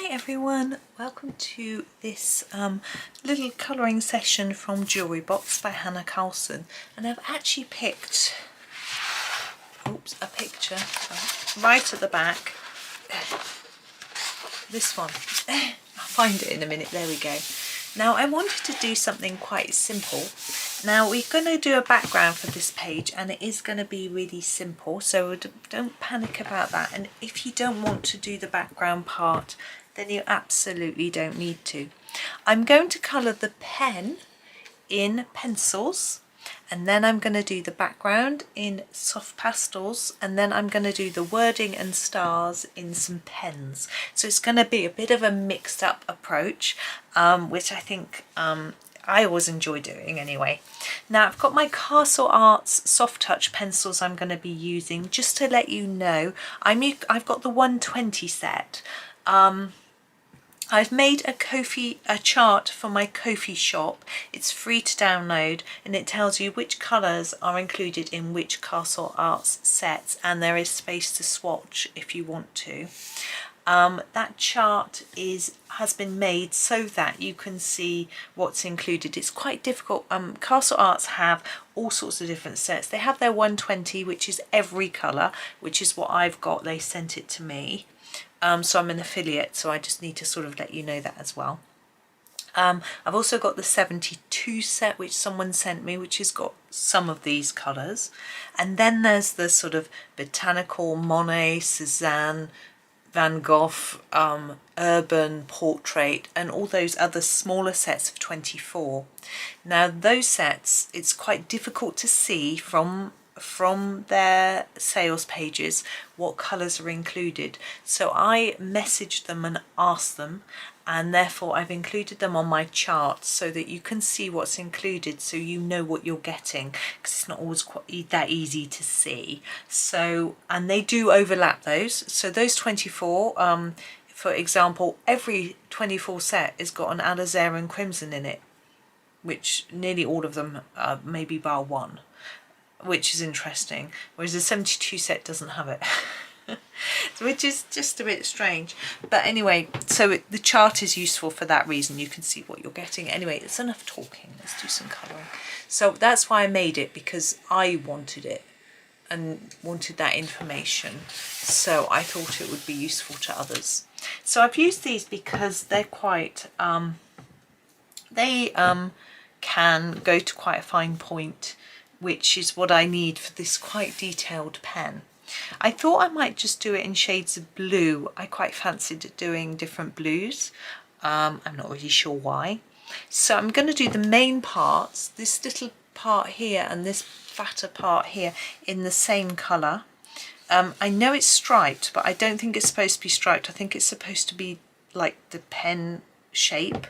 Hi everyone, welcome to this little colouring session from Jewellery Box by Hanna Karlzon, and I've actually picked a picture right at the back, this one. I'll find it in a minute, there we go. Now I wanted to do something quite simple. Now we're going to do a background for this page and it is going to be really simple, so don't panic about that, and if you don't want to do the background part then you absolutely don't need to. I'm going to colour the pen in pencils, and then I'm going to do the background in soft pastels, and then I'm going to do the wording and stars in some pens. So it's going to be a bit of a mixed up approach, which I think I always enjoy doing anyway. Now I've got my Castle Arts Soft Touch pencils I'm going to be using. Just to let you know, I've got the 120 set. I've made a chart for my Ko-fi shop. It's free to download and it tells you which colours are included in which Castle Arts sets, and there is space to swatch if you want to. That chart has been made so that you can see what's included. It's quite difficult. Castle Arts have all sorts of different sets. They have their 120, which is every colour, which is what I've got. They sent it to me. So I'm an affiliate, so I just need to sort of let you know that as well. I've also got the 72 set, which someone sent me, which has got some of these colours. And then there's the sort of botanical, Monet, Cézanne, Van Gogh, urban, portrait, and all those other smaller sets of 24. Now those sets, it's quite difficult to see from their sales pages what colours are included, so I messaged them and asked them, and therefore I've included them on my chart so that you can see what's included, so you know what you're getting, because it's not always quite that easy to see. So, and they do overlap those, so those 24, for example, every 24 set has got an alizarin crimson in it, which nearly all of them maybe bar one, which is interesting, whereas the 72 set doesn't have it. Which is just a bit strange, but anyway, so the chart is useful for that reason. You can see what you're getting. Anyway, it's enough talking, let's do some colouring. So that's why I made it, because I wanted it and wanted that information, so I thought it would be useful to others. So I've used these because they're quite can go to quite a fine point, which is what I need for this quite detailed pen. I thought I might just do it in shades of blue. I quite fancied doing different blues. I'm not really sure why. So I'm going to do the main parts, this little part here and this fatter part here, in the same colour. I know it's striped, but I don't think it's supposed to be striped. I think it's supposed to be like the pen shape.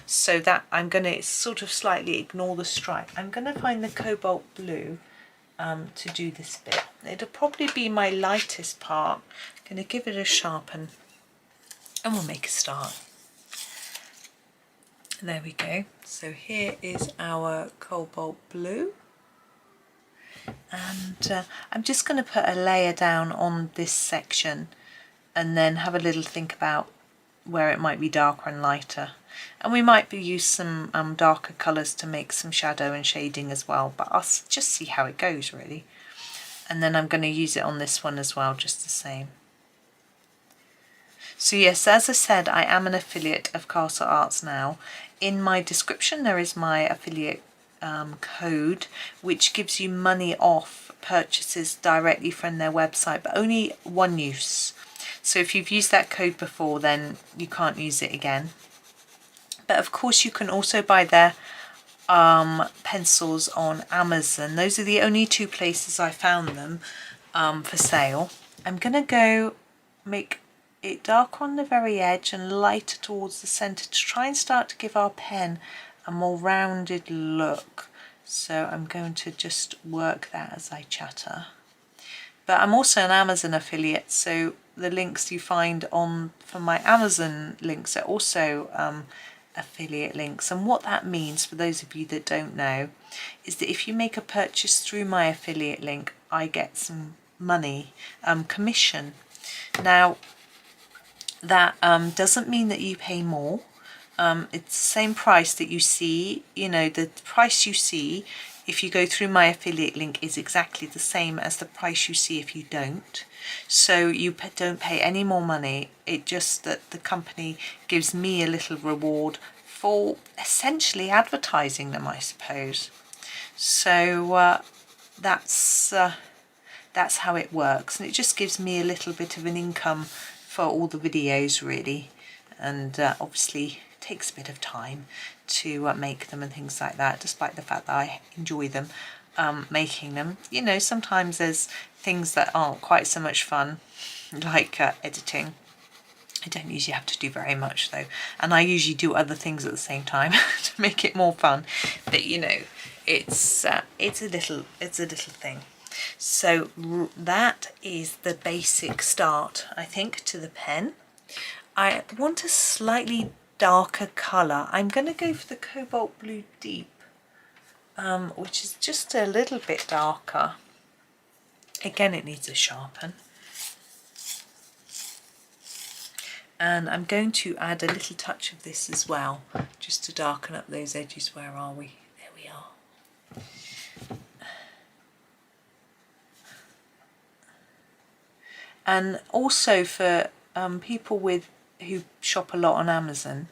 So that I'm going to sort of slightly ignore the stripe. I'm going to find the cobalt blue to do this bit. It'll probably be my lightest part. I'm going to give it a sharpen and we'll make a start. There we go. So here is our cobalt blue, and I'm just going to put a layer down on this section and then have a little think about where it might be darker and lighter. And we might use some darker colours to make some shadow and shading as well, but I'll just see how it goes really. And then I'm going to use it on this one as well, just the same. So yes, as I said, I am an affiliate of Castle Arts now. In my description there is my affiliate code, which gives you money off purchases directly from their website, but only one use. So if you've used that code before, then you can't use it again. But of course you can also buy their pencils on Amazon. Those are the only two places I found them for sale. I'm going to go make it darker on the very edge and lighter towards the centre to try and start to give our pen a more rounded look. So I'm going to just work that as I chatter. But I'm also an Amazon affiliate, so the links you find from my Amazon links are also affiliate links. And what that means, for those of you that don't know, is that if you make a purchase through my affiliate link, I get some money, commission. Now That doesn't mean that you pay more. It's the same price that you see, you know, the price you see if you go through my affiliate link is exactly the same as the price you see if you don't. So you don't pay any more money. It just that the company gives me a little reward for essentially advertising them, I suppose. So that's how it works, and it just gives me a little bit of an income for all the videos really, and obviously it takes a bit of time to make them and things like that, despite the fact that I enjoy them making them. You know, sometimes there's things that aren't quite so much fun, like editing. I don't usually have to do very much though, and I usually do other things at the same time to make it more fun, but you know, it's a little thing. So that is the basic start, I think, to the pen. I want a slightly darker colour. I'm going to go for the Cobalt Blue Deep, which is just a little bit darker. Again, it needs a sharpen. And I'm going to add a little touch of this as well, just to darken up those edges. Where are we? There we are. And also for people who shop a lot on Amazon,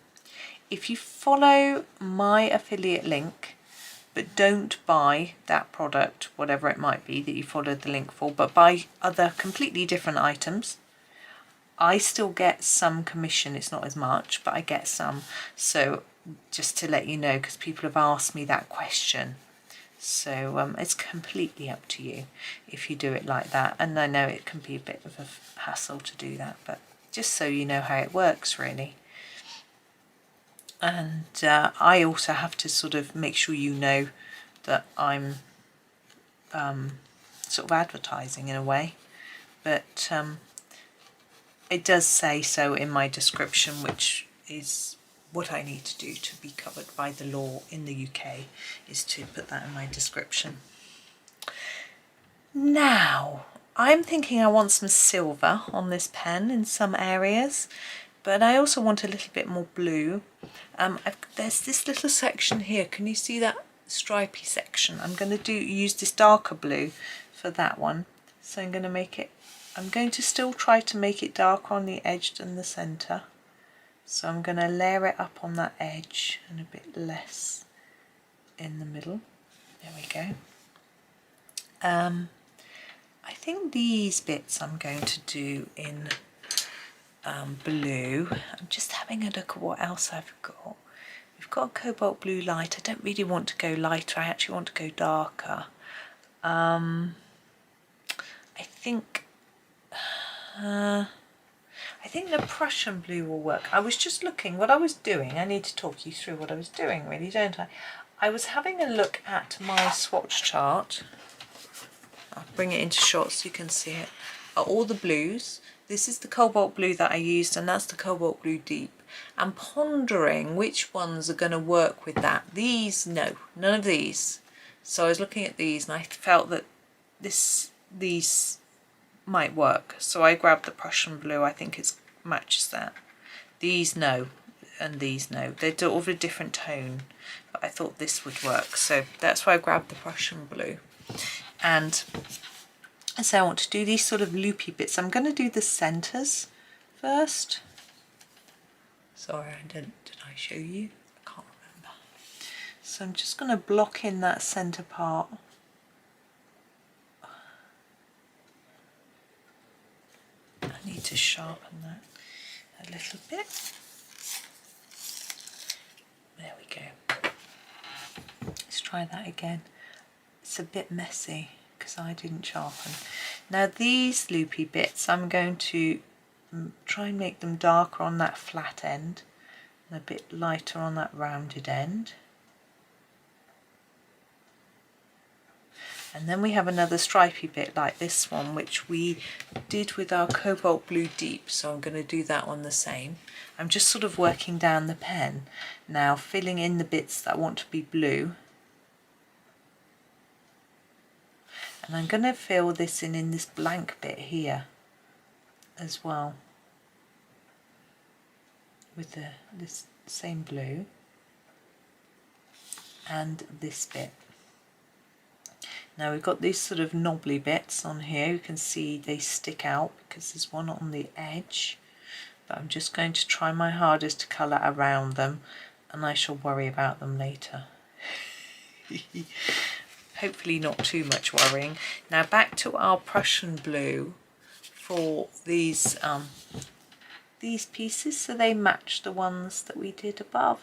if you follow my affiliate link but don't buy that product, whatever it might be that you followed the link for, but buy other completely different items, I still get some commission. It's not as much, but I get some. So just to let you know, because people have asked me that question. So it's completely up to you if you do it like that. And I know it can be a bit of a hassle to do that, but just so you know how it works really. And I also have to sort of make sure you know that I'm sort of advertising in a way. But it does say so in my description, which is what I need to do to be covered by the law in the UK, is to put that in my description. Now, I'm thinking I want some silver on this pen in some areas, but I also want a little bit more blue. There's this little section here. Can you see that stripy section? I'm going to use this darker blue for that one. So I'm going to still try to make it darker on the edge than the centre. So I'm going to layer it up on that edge and a bit less in the middle. There we go. I think these bits I'm going to do in blue. I'm just having a look at what else I've got. We've got a cobalt blue light. I don't really want to go lighter. I actually want to go darker. I think the Prussian blue will work. I was just looking what I was doing. I need to talk you through what I was doing really, don't I? I was having a look at my swatch chart. I'll bring it into shot so you can see it. All the blues. This is the cobalt blue that I used, and that's the cobalt blue deep. And pondering which ones are going to work with that. These, no, none of these. So I was looking at these and I felt that these might work. So I grabbed the Prussian blue. I think it matches that. These, no, and these, no. They're all of a different tone, but I thought this would work. So that's why I grabbed the Prussian blue. And so I want to do these sort of loopy bits. I'm going to do the centres first. Sorry, did I show you? I can't remember. So I'm just going to block in that centre part. I need to sharpen that a little bit. There we go. Let's try that again. It's a bit messy because I didn't sharpen. Now these loopy bits, I'm going to try and make them darker on that flat end and a bit lighter on that rounded end. And then we have another stripy bit like this one, which we did with our cobalt blue deep, so I'm going to do that one the same. I'm just sort of working down the pen now, filling in the bits that I want to be blue. And I'm going to fill this in this blank bit here as well. with this same blue and this bit. Now we've got these sort of knobbly bits on here. You can see they stick out because there's one on the edge, but I'm just going to try my hardest to colour around them, and I shall worry about them later. Hopefully not too much worrying. Now back to our Prussian blue for these pieces, so they match the ones that we did above.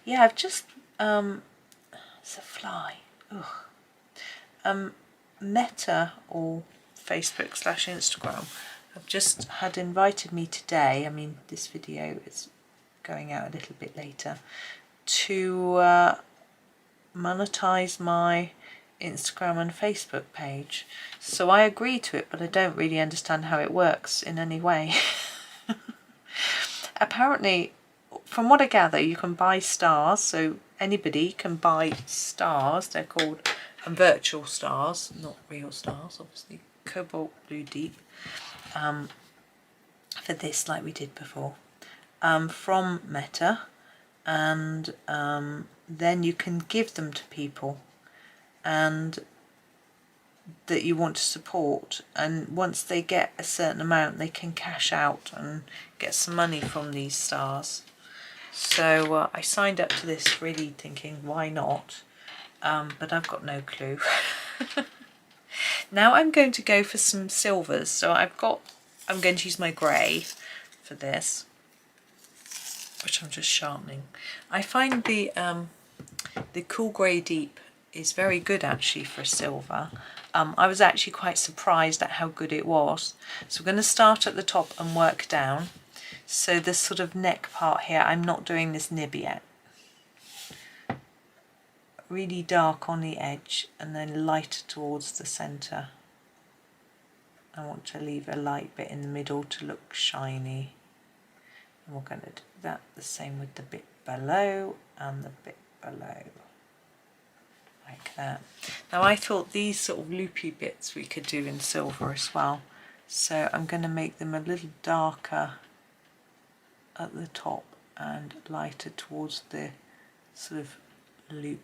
Yeah, I've just it's a fly. Ugh. Meta, or Facebook/Instagram, have just had invited me today, I mean this video is going out a little bit later, to monetize my Instagram and Facebook page. So I agreed to it, but I don't really understand how it works in any way. Apparently, from what I gather, you can buy stars, so anybody can buy stars. They're called virtual stars, not real stars, obviously. Cobalt blue deep, for this, like we did before, from Meta, and then you can give them to people and that you want to support, and once they get a certain amount they can cash out and get some money from these stars. So I signed up to this really thinking why not, but I've got no clue. Now I'm going to go for some silvers. So I'm going to use my grey for this, which I'm just sharpening. I find the cool grey deep is very good actually for silver. I was actually quite surprised at how good it was. So we're going to start at the top and work down. So this sort of neck part here, I'm not doing this nib yet. Really dark on the edge and then lighter towards the centre. I want to leave a light bit in the middle to look shiny. And we're going to do that the same with the bit below and the bit below. Like that. Now I thought these sort of loopy bits we could do in silver as well. So I'm going to make them a little darker at the top and lighter towards the sort of loop.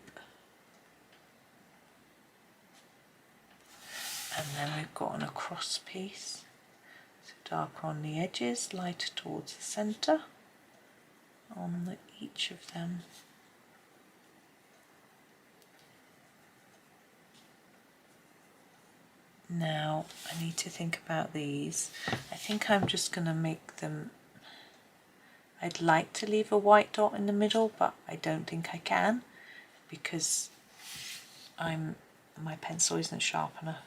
And then we've got an across piece, so darker on the edges, lighter towards the centre on each of them. Now I need to think about these. I think I'm just going to make them, I'd like to leave a white dot in the middle, but I don't think I can because my pencil isn't sharp enough.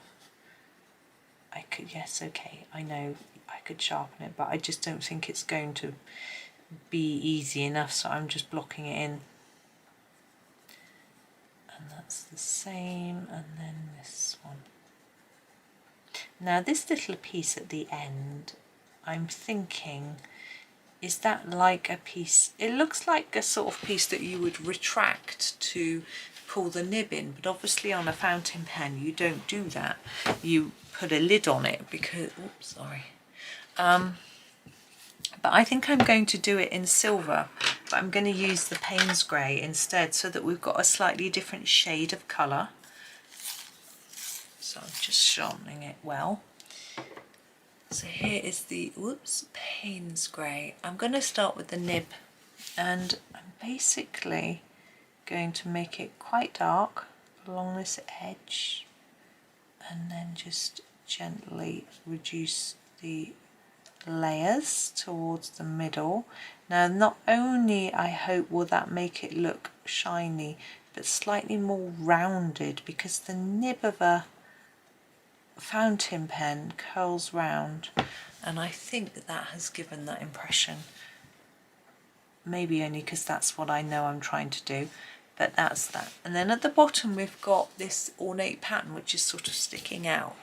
I could, yes, okay, I know I could sharpen it, but I just don't think it's going to be easy enough, so I'm just blocking it in. And that's the same, and then this one. Now this little piece at the end, I'm thinking, is that like a piece, it looks like a sort of piece that you would retract to pull the nib in, but obviously on a fountain pen you don't do that. You put a lid on it because, oops, sorry. But I think I'm going to do it in silver, but I'm going to use the Paynes grey instead so that we've got a slightly different shade of colour. So I'm just sharpening it well. So here is the, whoops, Paynes grey. I'm going to start with the nib, and I'm basically going to make it quite dark along this edge and then just gently reduce the layers towards the middle. Now not only, I hope, will that make it look shiny, but slightly more rounded, because the nib of a fountain pen curls round, and I think that has given that impression. Maybe only because that's what I know I'm trying to do, but that's that. And then at the bottom we've got this ornate pattern which is sort of sticking out.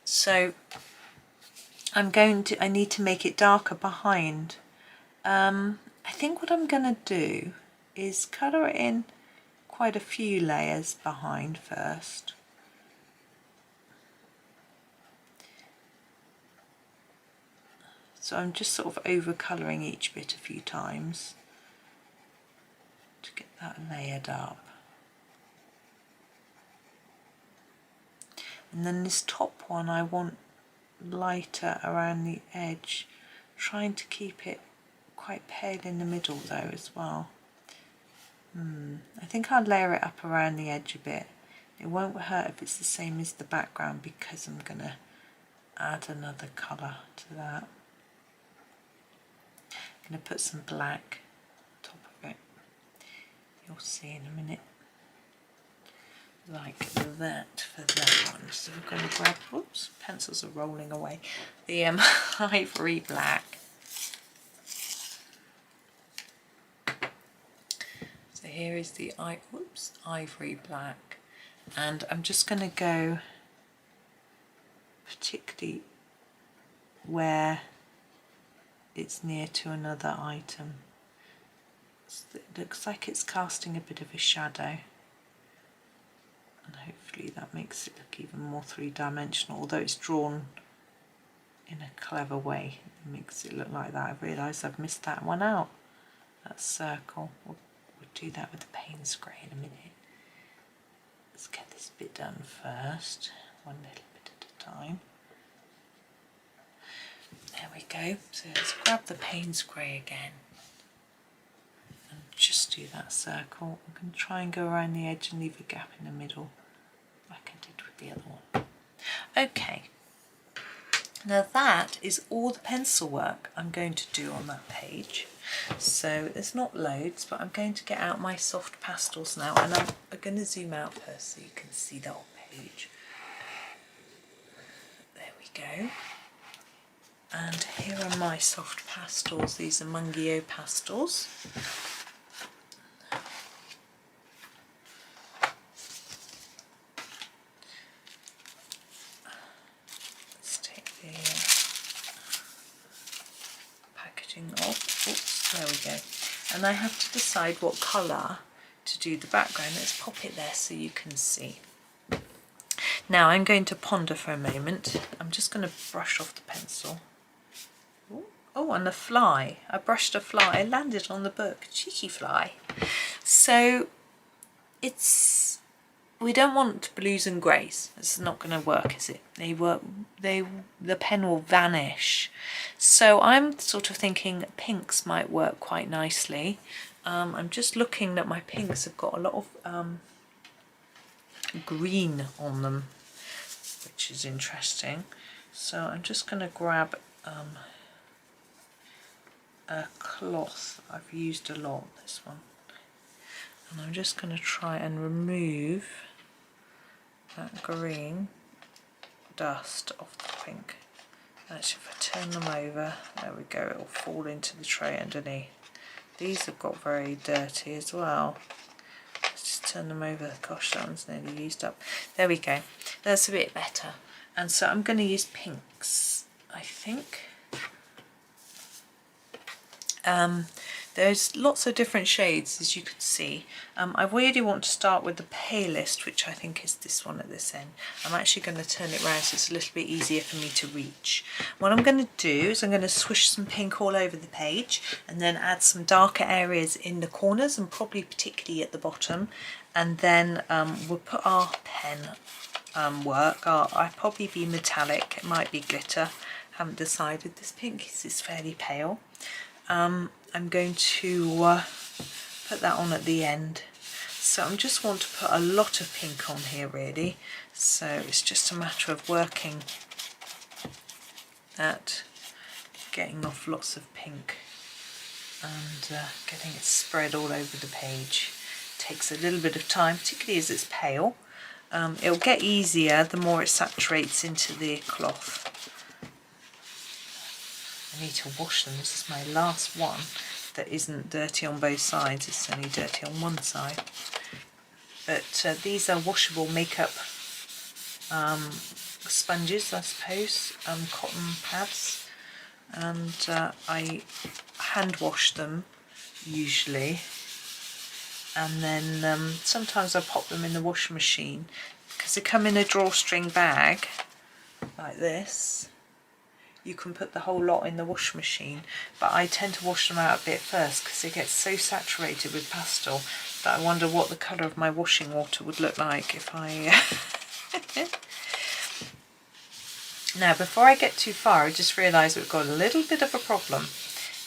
So I need to make it darker behind. I think what I'm going to do is colour it in quite a few layers behind first. So I'm just sort of over colouring each bit a few times to get that layered up. And then this top one I want lighter around the edge, trying to keep it quite pale in the middle though as well. I think I'll layer it up around the edge a bit. It won't hurt if it's the same as the background because I'm going to add another colour to that. I'm going to put some black on top of it. You'll see in a minute. Like that for that one. So we're going to grab, whoops, pencils are rolling away, the ivory black. So here is the ivory black, and I'm just going to go particularly where it's near to another item. It looks like it's casting a bit of a shadow, and hopefully that makes it look even more three-dimensional, although it's drawn in a clever way. It makes it look like that. I realise I've missed that one out, that circle. We'll do that with the Paynes grey in a minute. Let's get this bit done first, one little bit at a time. There we go. So let's grab the Paynes grey again and just do that circle. I'm going to try and go around the edge and leave a gap in the middle like I did with the other one. Okay, now that is all the pencil work I'm going to do on that page. So there's not loads, but I'm going to get out my soft pastels now, and I'm going to zoom out first so you can see the whole page. There we go. And here are my soft pastels. These are Mungio pastels. Let's take the packaging off. Oops, there we go. And I have to decide what colour to do the background. Let's pop it there so you can see. Now I'm going to ponder for a moment. I'm just going to brush off the pencil. Oh, and a fly. I brushed a fly. It landed on the book. Cheeky fly. So we don't want blues and greys. It's not going to work, is it? The pen will vanish. So I'm sort of thinking pinks might work quite nicely. I'm just looking that my pinks have got a lot of green on them, which is interesting. So I'm just going to grab a cloth I've used a lot, this one, and I'm just going to try and remove that green dust off the pink. Actually, if I turn them over, there we go, it'll fall into the tray underneath. These have got very dirty as well. Let's just turn them over. Gosh, that one's nearly used up. There we go, that's a bit better. And so I'm going to use pinks, I think. There's lots of different shades, as you can see. I really want to start with the palest, which I think is this one at this end. I'm actually going to turn it around so it's a little bit easier for me to reach. What I'm going to do is I'm going to swish some pink all over the page and then add some darker areas in the corners and probably particularly at the bottom. And then we'll put our pen work. I'll probably be metallic, it might be glitter, haven't decided. This pink is fairly pale. I'm going to put that on at the end. So I just want to put a lot of pink on here really. So it's just a matter of working at getting off lots of pink and getting it spread all over the page. It takes a little bit of time, particularly as it's pale. It'll get easier the more it saturates into the cloth. I need to wash them. This is my last one that isn't dirty on both sides. It's only dirty on one side. But these are washable makeup sponges, I suppose, cotton pads. And I hand wash them usually. And then sometimes I pop them in the washing machine because they come in a drawstring bag like this. you can put the whole lot in the wash machine, but I tend to wash them out a bit first because it gets so saturated with pastel that I wonder what the colour of my washing water would look like if I... Now, before I get too far, I just realised we've got a little bit of a problem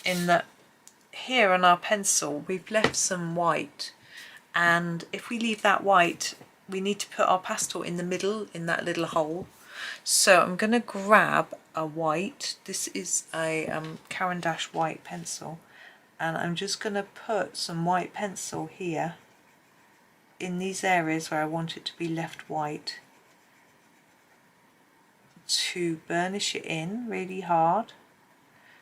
in that here on our pencil we've left some white, and if we leave that white, we need to put our pastel in the middle in that little hole. So I'm going to grab a white. This is a Caran white pencil, and I'm just going to put some white pencil here in these areas where I want it to be left white, to burnish it in really hard,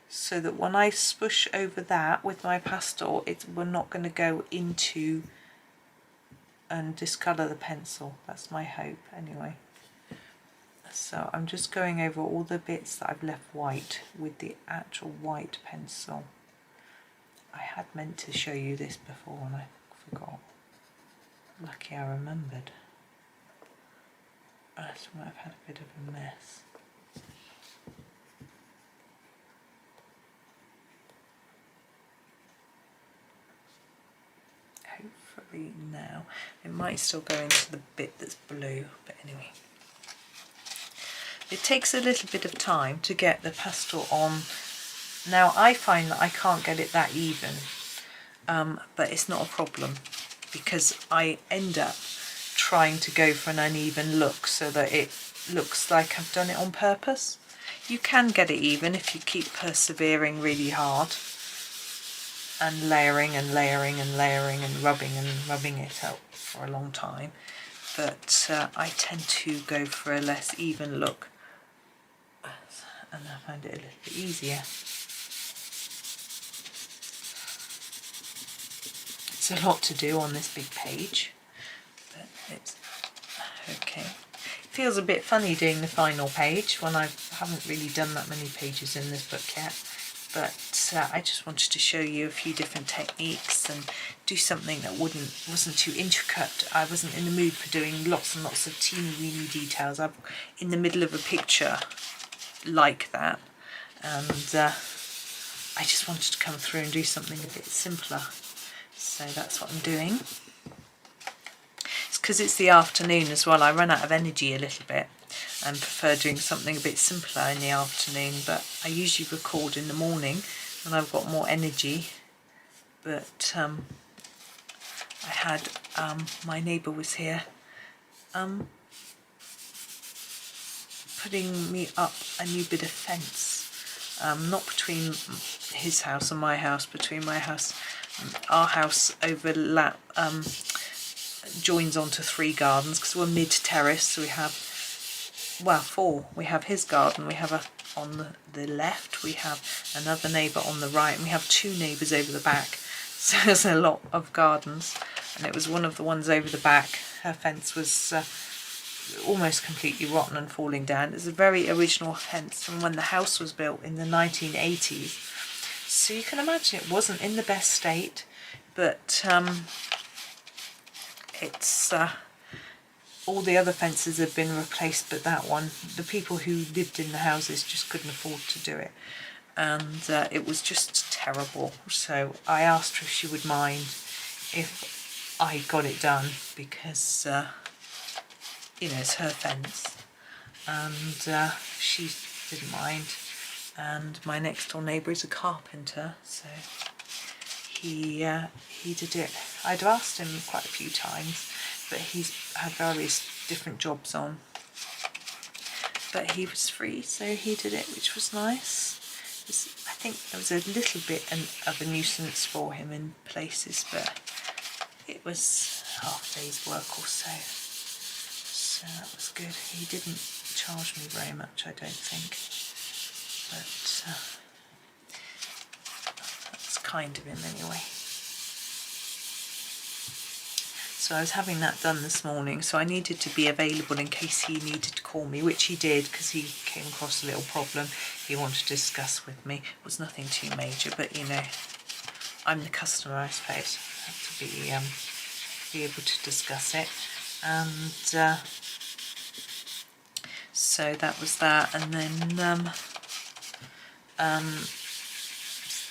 so that when I spush over that with my pastel, we're not going to go into and discolour the pencil. That's my hope anyway. So I'm just going over all the bits that I've left white with the actual white pencil. I had meant to show you this before and I forgot. Lucky I remembered. I might have had a bit of a mess. Hopefully now. It might still go into the bit that's blue, but anyway. It takes a little bit of time to get the pastel on. Now I find that I can't get it that even, but it's not a problem because I end up trying to go for an uneven look so that it looks like I've done it on purpose. You can get it even if you keep persevering really hard and layering and layering and layering and rubbing it out for a long time, but I tend to go for a less even look, and I find it a little bit easier. It's a lot to do on this big page, but it's okay. It feels a bit funny doing the final page when I haven't really done that many pages in this book yet, but I just wanted to show you a few different techniques and do something that wasn't too intricate. I wasn't in the mood for doing lots and lots of teeny weeny details. I'm in the middle of a picture like that, and I just wanted to come through and do something a bit simpler. So that's what I'm doing. It's because it's the afternoon as well. I run out of energy a little bit and prefer doing something a bit simpler in the afternoon, but I usually record in the morning when I've got more energy. But I had my neighbour was here putting me up a new bit of fence, not between his house and my house, between my house. Our house joins onto 3 gardens because we're mid-terrace, so we have, well, 4. We have his garden, we have on the left, we have another neighbour on the right, and we have 2 neighbours over the back. So there's a lot of gardens, and it was one of the ones over the back. Her fence was almost completely rotten and falling down. It's a very original fence from when the house was built in the 1980s. So you can imagine it wasn't in the best state, but it's all the other fences have been replaced, but that one, the people who lived in the houses just couldn't afford to do it, and it was just terrible. So I asked her if she would mind if I got it done, because you know, it's her fence, and she didn't mind. And my next door neighbour is a carpenter, so he did it. I'd asked him quite a few times, but he's had various different jobs on. But he was free, so he did it, which was nice. I think there was a little bit of a nuisance for him in places, but it was half a day's work or so. So that was good. He didn't charge me very much, I don't think. But that's kind of him anyway. So I was having that done this morning, so I needed to be available in case he needed to call me, which he did, because he came across a little problem he wanted to discuss with me. It was nothing too major, but you know, I'm the customer, I suppose. I have to be able to discuss it. And so that was that, and then and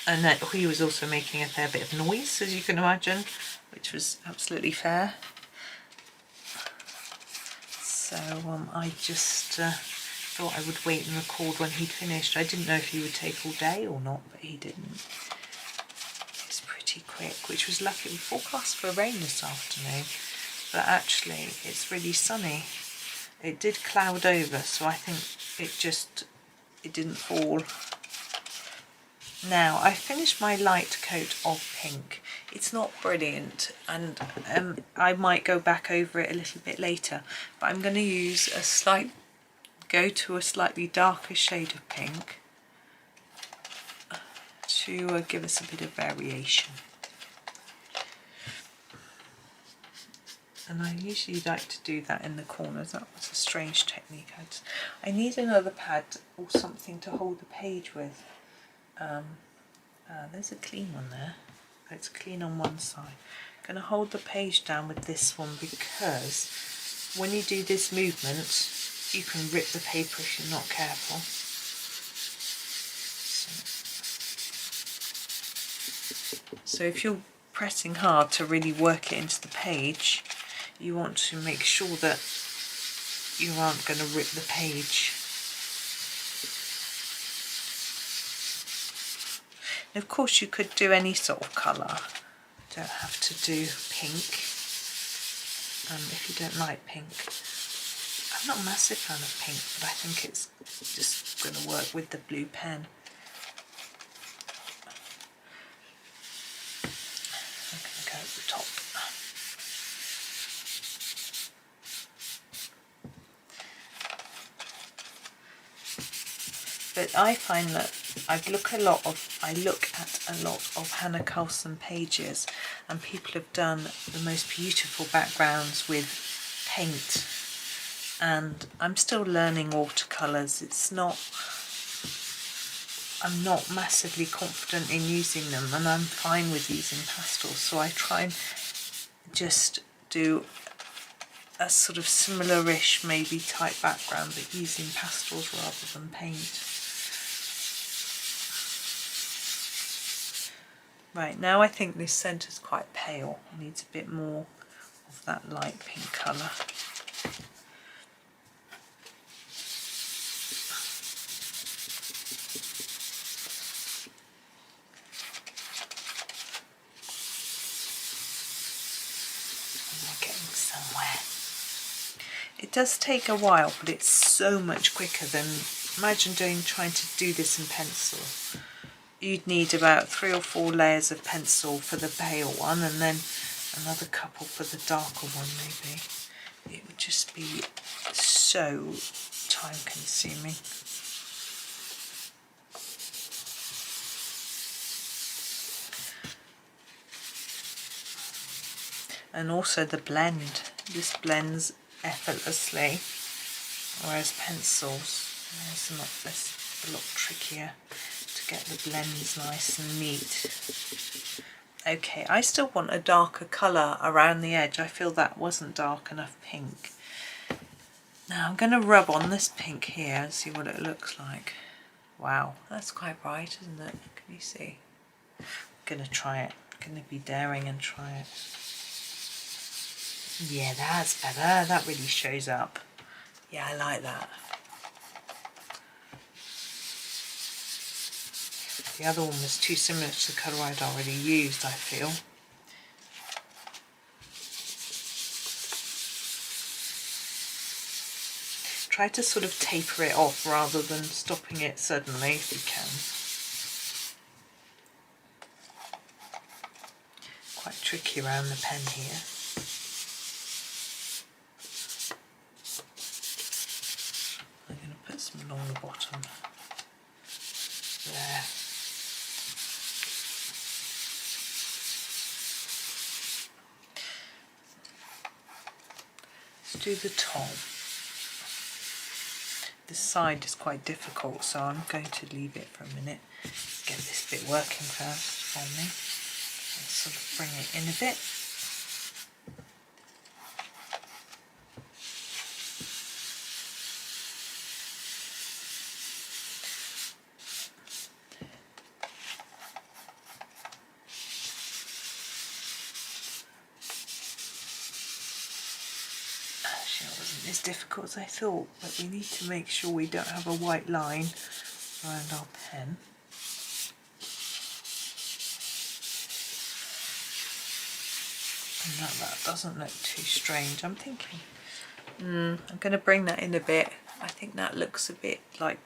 that he was also making a fair bit of noise, as you can imagine, which was absolutely fair. So I just thought I would wait and record when he'd finished. I didn't know if he would take all day or not, but he didn't. It's pretty quick, which was lucky. We forecast for rain this afternoon, but actually it's really sunny. It did cloud over, so I think it didn't fall. Now I finished my light coat of pink. It's not brilliant, and I might go back over it a little bit later, but I'm going to use go to a slightly darker shade of pink to give us a bit of variation. And I usually like to do that in the corners. That was a strange technique. I need another pad or something to hold the page with. There's a clean one there. It's clean on one side. I'm going to hold the page down with this one, because when you do this movement you can rip the paper if you're not careful. So if you're pressing hard to really work it into the page, you want to make sure that you aren't going to rip the page. And of course you could do any sort of colour. You don't have to do pink if you don't like pink. I'm not a massive fan of pink, but I think it's just going to work with the blue pen. I'm going to go at the top. But I find that I look at a lot of Hanna Karlzon pages, and people have done the most beautiful backgrounds with paint, and I'm still learning watercolours. I'm not massively confident in using them, and I'm fine with using pastels, so I try and just do a sort of similar-ish maybe type background, but using pastels rather than paint. Right, now I think this centre's quite pale. It needs a bit more of that light pink colour. We're getting somewhere. It does take a while, but it's so much quicker than, imagine trying to do this in pencil. You'd need about 3 or 4 layers of pencil for the pale one, and then another couple for the darker one maybe. It would just be so time consuming. And also the blend. This blends effortlessly, whereas pencils, it's a lot trickier to get the blends nice and neat. Okay, I still want a darker colour around the edge. I feel that wasn't dark enough pink. Now I'm going to rub on this pink here and see what it looks like. Wow, that's quite bright, isn't it? Can you see? I'm going to try it. I'm going to be daring and try it. Yeah, that's better. That really shows up. Yeah, I like that. The other one was too similar to the colour I'd already used, I feel. Try to sort of taper it off rather than stopping it suddenly if you can. Quite tricky around the pen here. I'm going to put some along the bottom. There. Let's do the top. This side is quite difficult, so I'm going to leave it for a minute. Get this bit working first for me. Let's sort of bring it in a bit. as difficult as I thought, but we need to make sure we don't have a white line around our pen. And that doesn't look too strange. I'm thinking, I'm going to bring that in a bit. I think that looks a bit like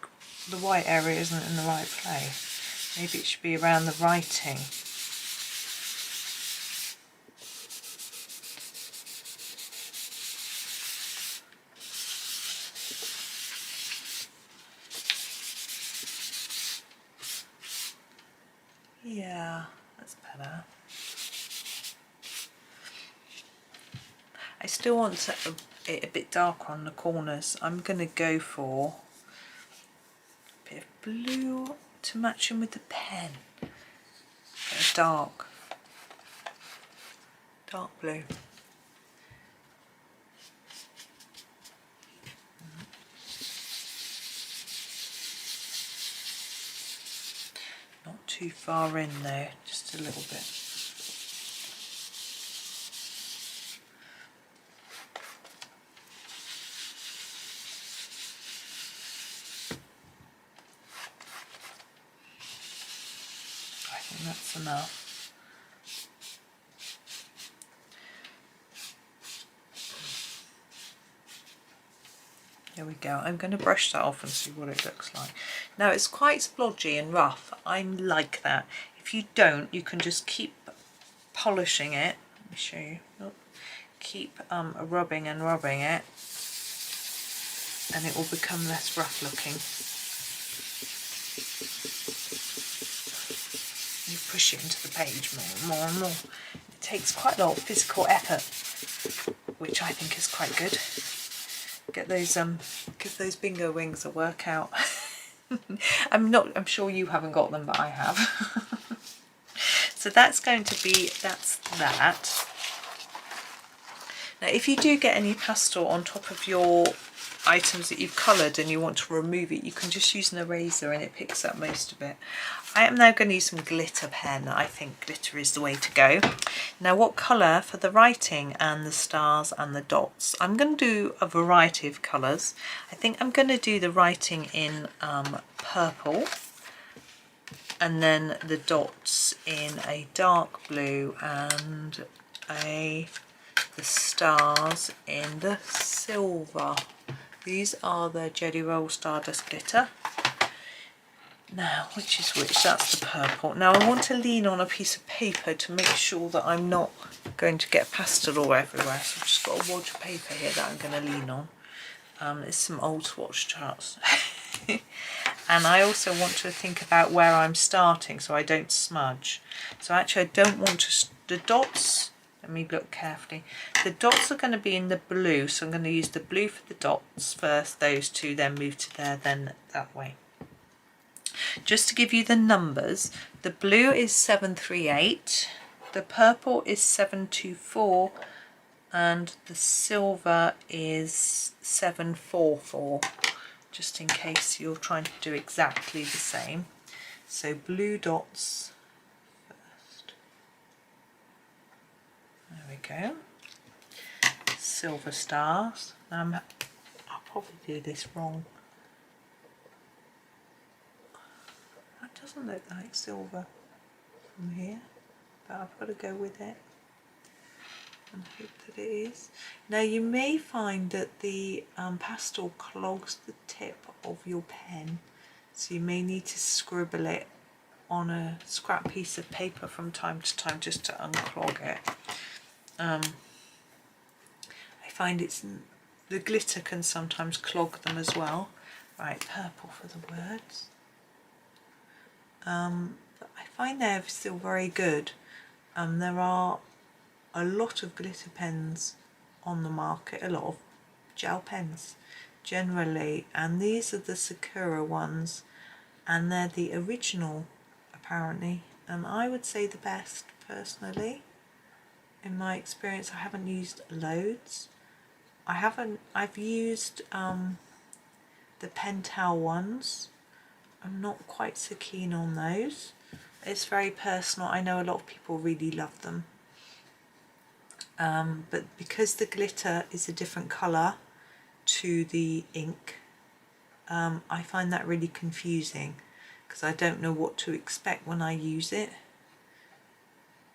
the white area isn't in the right place. Maybe it should be around the writing. Yeah, that's better. I still want it a bit darker on the corners. I'm going to go for a bit of blue to match in with the pen. A bit of dark blue. Not too far in though, just a little bit. I think that's enough. There we go. I'm going to brush that off and see what it looks like. Now it's quite splodgy and rough. I like that. If you don't, you can just keep polishing it. Let me show you. Oh. Keep rubbing and rubbing it, and it will become less rough looking. You push it into the page more and more and more. It takes quite a lot of physical effort, which I think is quite good. Get those give those bingo wings a workout. I'm sure you haven't got them, but I have. So that's going to be, that's that. Now if you do get any pastel on top of your items that you've coloured and you want to remove it, you can just use an eraser and it picks up most of it. I am now going to use some glitter pen. I think glitter is the way to go. Now what colour for the writing and the stars and the dots? I'm going to do a variety of colours. I think I'm going to do the writing in purple, and then the dots in a dark blue, and the stars in the silver. These are the Jelly Roll Stardust glitter. Now, which is which? That's the purple. Now I want to lean on a piece of paper to make sure that I'm not going to get pastel all everywhere. So I've just got a wad of paper here that I'm going to lean on. It's some old swatch charts. And I also want to think about where I'm starting so I don't smudge. So actually I don't want to, the dots, let me look carefully. The dots are going to be in the blue, so I'm going to use the blue for the dots first, those two, then move to there, then that way. Just to give you the numbers, the blue is 738, the purple is 724, and the silver is 744, just in case you're trying to do exactly the same. So blue dots first. There we go. Silver stars. I'll probably do this wrong. That doesn't look like silver from here, but I've got to go with it and hope that it is. Now you may find that the pastel clogs the tip of your pen, so you may need to scribble it on a scrap piece of paper from time to time just to unclog it. I find the glitter can sometimes clog them as well. Right, purple for the words. But I find they're still very good. There are a lot of glitter pens on the market, a lot of gel pens generally, and these are the Sakura ones, and they're the original apparently, and I would say the best personally. In my experience, I haven't used loads. I've used the Pentel ones. I'm not quite so keen on those. It's very personal. I know a lot of people really love them. But because the glitter is a different colour, to the ink. I find that really confusing because I don't know what to expect when I use it.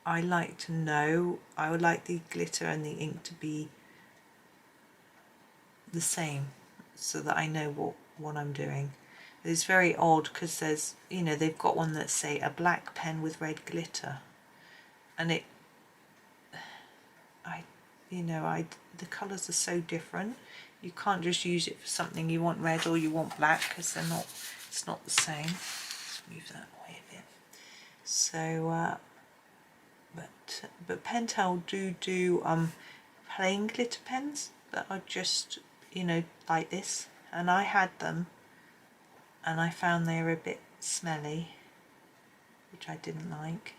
I like to know, I would like the glitter and the ink to be the same so that I know what I'm doing. It's very odd because there's, you know, they've got one that's, say, a black pen with red glitter, and the colours are so different. You can't just use it for something you want red or you want black because they're not, it's not the same. Let's move that away a bit. So, but Pentel do plain glitter pens that are just, you know, like this, and I had them and I found they were a bit smelly, which I didn't like.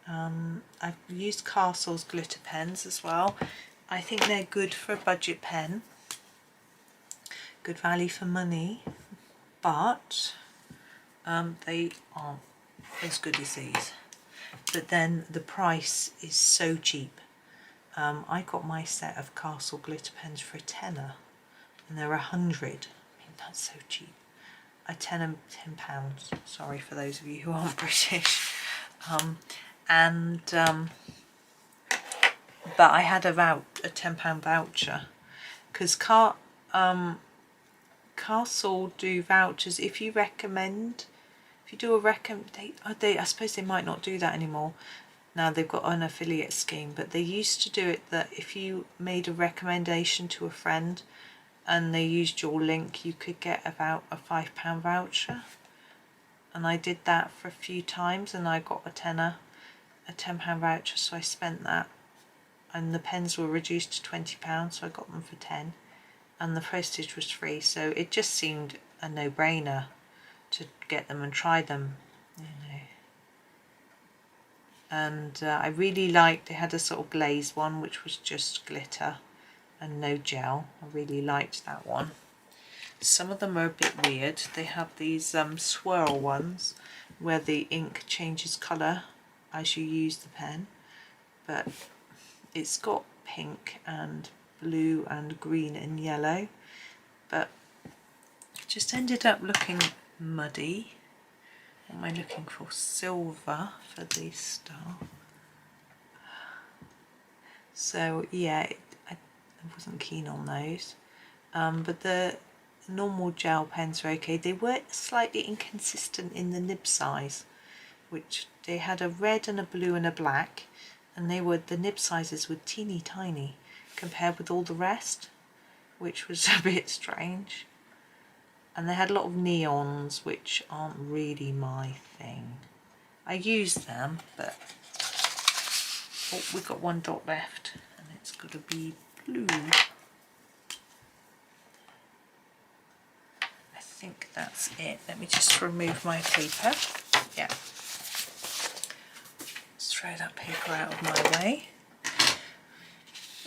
I've used Castle's glitter pens as well. I think they're good for a budget pen, good value for money, but they aren't as good as these. But then the price is so cheap. I got my set of Castle glitter pens for a tenner, and they're 100. I mean, that's so cheap. A tenner, £10. Sorry for those of you who aren't British. But I had a £10 voucher because Castle do vouchers if you recommend. If you do a I suppose they might not do that anymore. Now they've got an affiliate scheme, but they used to do it that if you made a recommendation to a friend and they used your link, you could get about a £5 voucher. And I did that for a few times and I got a £10 voucher, so I spent that. And the pens were reduced to £20, so I got them for 10, and the postage was free, so it just seemed a no-brainer to get them and try them, you know. And I really liked, they had a sort of glazed one which was just glitter and no gel. I really liked that one. Some of them are a bit weird. They have these swirl ones where the ink changes colour as you use the pen, but it's got pink and blue and green and yellow, but it just ended up looking muddy. What am I looking for? Silver for the star. So yeah, I wasn't keen on those, but the normal gel pens are okay. They were slightly inconsistent in the nib size, which they had a red and a blue and a black, and the nib sizes were teeny tiny compared with all the rest, which was a bit strange. And they had a lot of neons, which aren't really my thing. I use them, but oh, we've got one dot left and it's got to be blue. I think that's it. Let me just remove my paper. Yeah. Throw that paper out of my way.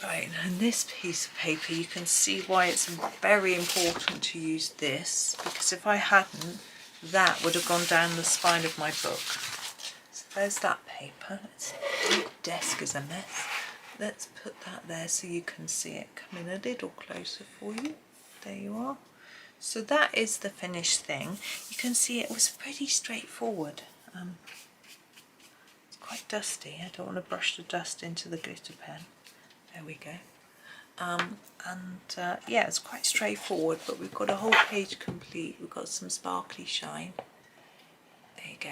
Right, and this piece of paper, you can see why it's very important to use this, because if I hadn't, that would have gone down the spine of my book. So there's that paper. My desk is a mess. Let's put that there so you can see it. Come in a little closer for you. There you are. So that is the finished thing. You can see it was pretty straightforward. Quite dusty. I don't want to brush the dust into the glitter pen. There we go. Yeah, it's quite straightforward, but we've got a whole page complete. We've got some sparkly shine. There you go.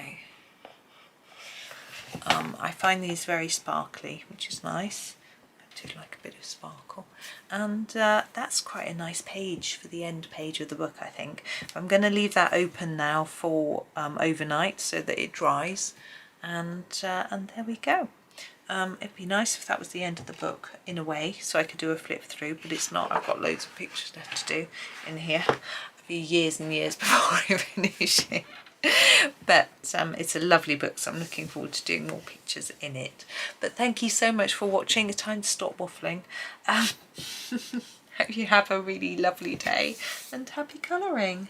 I find these very sparkly, which is nice. I do like a bit of sparkle. And that's quite a nice page for the end page of the book, I think. I'm going to leave that open now for overnight so that it dries. And there we go. It'd be nice if that was the end of the book in a way, so I could do a flip through, but it's not. I've got loads of pictures left to do in here. It'll be years and years before I finish it. But it's a lovely book, so I'm looking forward to doing more pictures in it. But thank you so much for watching. It's time to stop waffling. Hope you have a really lovely day and happy colouring.